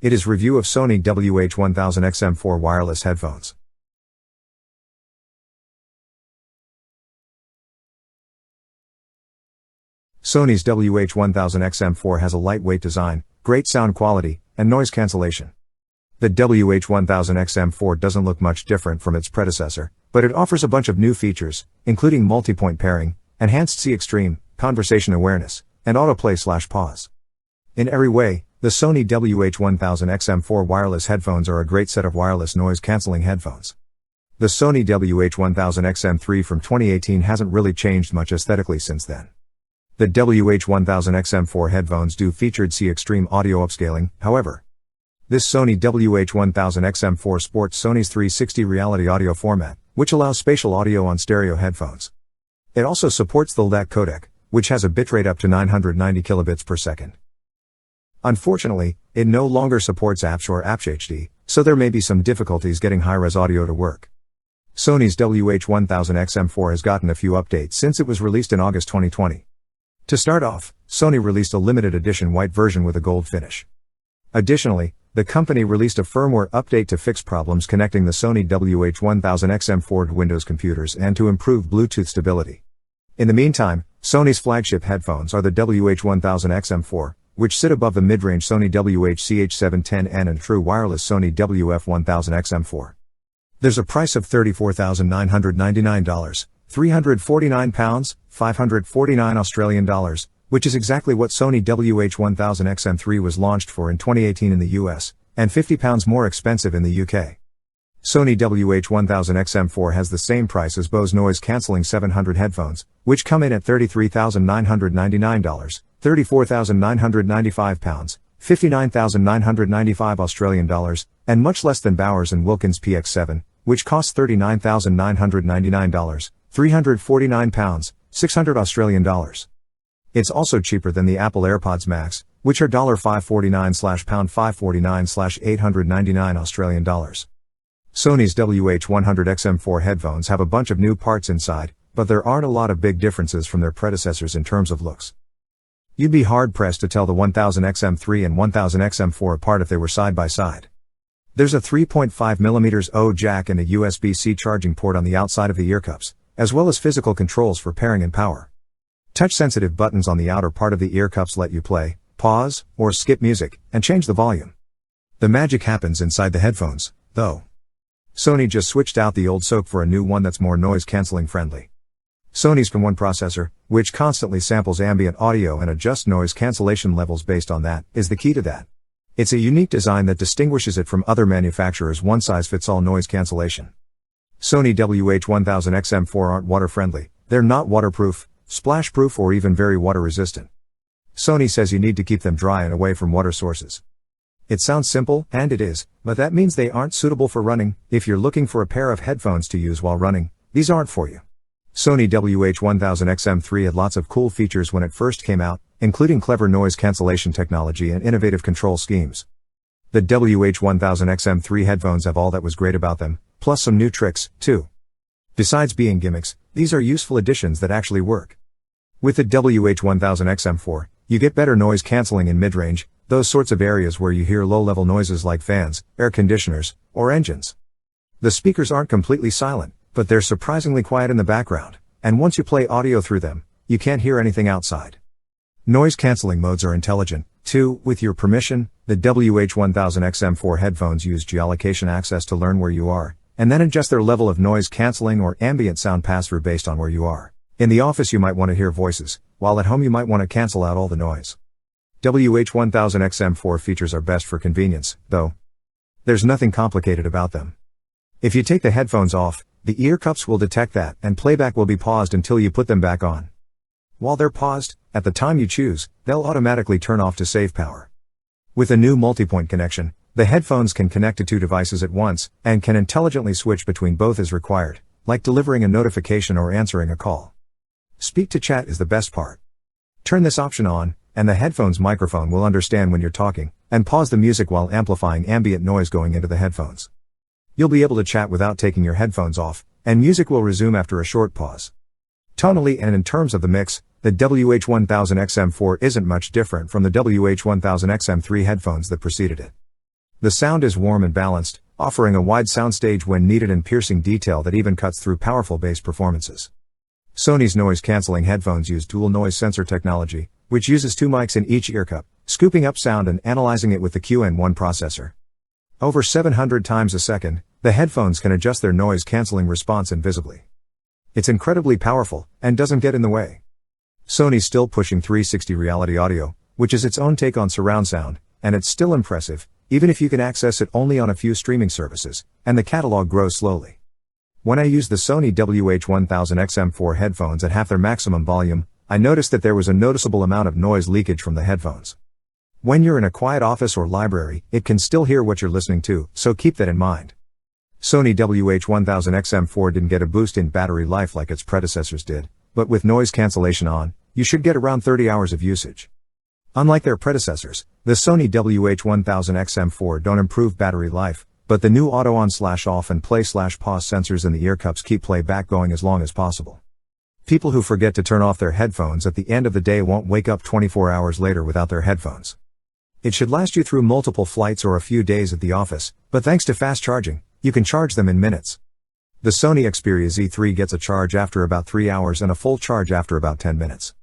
It is review of Sony WH-1000XM4 wireless headphones. Sony's WH-1000XM4 has a lightweight design, great sound quality, and noise cancellation. The WH-1000XM4 doesn't look much different from its predecessor, but it offers a bunch of new features, including multi-point pairing, enhanced C Extreme, conversation awareness, and autoplay/pause. In every way, the Sony WH-1000XM4 wireless headphones are a great set of wireless noise-canceling headphones. The Sony WH-1000XM3 from 2018 hasn't really changed much aesthetically since then. The WH-1000XM4 headphones do featured C Extreme audio upscaling, however. This Sony WH-1000XM4 sports Sony's 360 reality audio format, which allows spatial audio on stereo headphones. It also supports the LDAC codec, which has a bitrate up to 990 kilobits per second. Unfortunately, it no longer supports APS or APS HD, so there may be some difficulties getting high-res audio to work. Sony's WH-1000XM4 has gotten a few updates since it was released in August 2020. To start off, Sony released a limited edition white version with a gold finish. Additionally, the company released a firmware update to fix problems connecting the Sony WH-1000XM4 to Windows computers and to improve Bluetooth stability. In the meantime, Sony's flagship headphones are the WH-1000XM4, which sit above the mid-range Sony WH-CH710N and true wireless Sony WF-1000XM4. There's a price of $34,999, £349, $549 which is exactly what Sony WH-1000XM3 was launched for in 2018 in the US, and £50 more expensive in the UK. Sony WH-1000XM4 has the same price as Bose noise-cancelling 700 headphones, which come in at $33,999, £34,995, $59,995 and much less than Bowers & Wilkins PX7, which costs $39,999, £349, $600. It's also cheaper than the Apple AirPods Max, which are $549/£549/$899. Sony's WH-100XM4 headphones have a bunch of new parts inside, but there aren't a lot of big differences from their predecessors in terms of looks. You'd be hard-pressed to tell the 1000XM3 and 1000XM4 apart if they were side by side. There's a 3.5mm O jack and a USB-C charging port on the outside of the ear cups, as well as physical controls for pairing and power. Touch-sensitive buttons on the outer part of the ear cups let you play, pause, or skip music, and change the volume. The magic happens inside the headphones, though. Sony just switched out the old SoC for a new one that's more noise-canceling friendly. Sony's CAN1 processor, which constantly samples ambient audio and adjusts noise cancellation levels based on that, is the key to that. It's a unique design that distinguishes it from other manufacturers' one-size-fits-all noise cancellation. Sony WH-1000XM4 aren't water-friendly, they're not waterproof, splash-proof or even very water-resistant. Sony says you need to keep them dry and away from water sources. It sounds simple, and it is, but that means they aren't suitable for running. If you're looking for a pair of headphones to use while running, these aren't for you. Sony WH-1000XM3 had lots of cool features when it first came out, including clever noise cancellation technology and innovative control schemes. The WH-1000XM3 headphones have all that was great about them, plus some new tricks, too. Besides being gimmicks, these are useful additions that actually work. With the WH-1000XM4, you get better noise cancelling in mid-range, those sorts of areas where you hear low-level noises like fans, air conditioners, or engines. The speakers aren't completely silent, but they're surprisingly quiet in the background, and once you play audio through them, you can't hear anything outside. Noise cancelling modes are intelligent, too. With your permission, the WH-1000XM4 headphones use geolocation access to learn where you are, and then adjust their level of noise cancelling or ambient sound pass-through based on where you are. In the office you might want to hear voices, while at home you might want to cancel out all the noise. WH-1000XM4 features are best for convenience, though. There's nothing complicated about them. If you take the headphones off, the ear cups will detect that, and playback will be paused until you put them back on. While they're paused, at the time you choose, they'll automatically turn off to save power. With a new multi-point connection, the headphones can connect to two devices at once, and can intelligently switch between both as required, like delivering a notification or answering a call. Speak to chat is the best part. Turn this option on, and the headphones microphone will understand when you're talking, and pause the music while amplifying ambient noise going into the headphones. You'll be able to chat without taking your headphones off, and music will resume after a short pause. Tonally and in terms of the mix, the WH-1000XM4 isn't much different from the WH-1000XM3 headphones that preceded it. The sound is warm and balanced, offering a wide soundstage when needed and piercing detail that even cuts through powerful bass performances. Sony's noise-canceling headphones use dual noise sensor technology, which uses two mics in each ear cup, scooping up sound and analyzing it with the QN1 processor. Over 700 times a second, the headphones can adjust their noise-canceling response invisibly. It's incredibly powerful, and doesn't get in the way. Sony's still pushing 360 reality audio, which is its own take on surround sound, and it's still impressive, even if you can access it only on a few streaming services, and the catalog grows slowly. When I used the Sony WH-1000XM4 headphones at half their maximum volume, I noticed that there was a noticeable amount of noise leakage from the headphones. When you're in a quiet office or library, it can still hear what you're listening to, so keep that in mind. Sony WH-1000XM4 didn't get a boost in battery life like its predecessors did, but with noise cancellation on, you should get around 30 hours of usage. Unlike their predecessors, the Sony WH-1000XM4 don't improve battery life, but the new auto on/off and play/pause sensors in the ear cups keep playback going as long as possible. People who forget to turn off their headphones at the end of the day won't wake up 24 hours later without their headphones. It should last you through multiple flights or a few days at the office, but thanks to fast charging, you can charge them in minutes. The Sony Xperia Z3 gets a charge after about 3 hours and a full charge after about 10 minutes.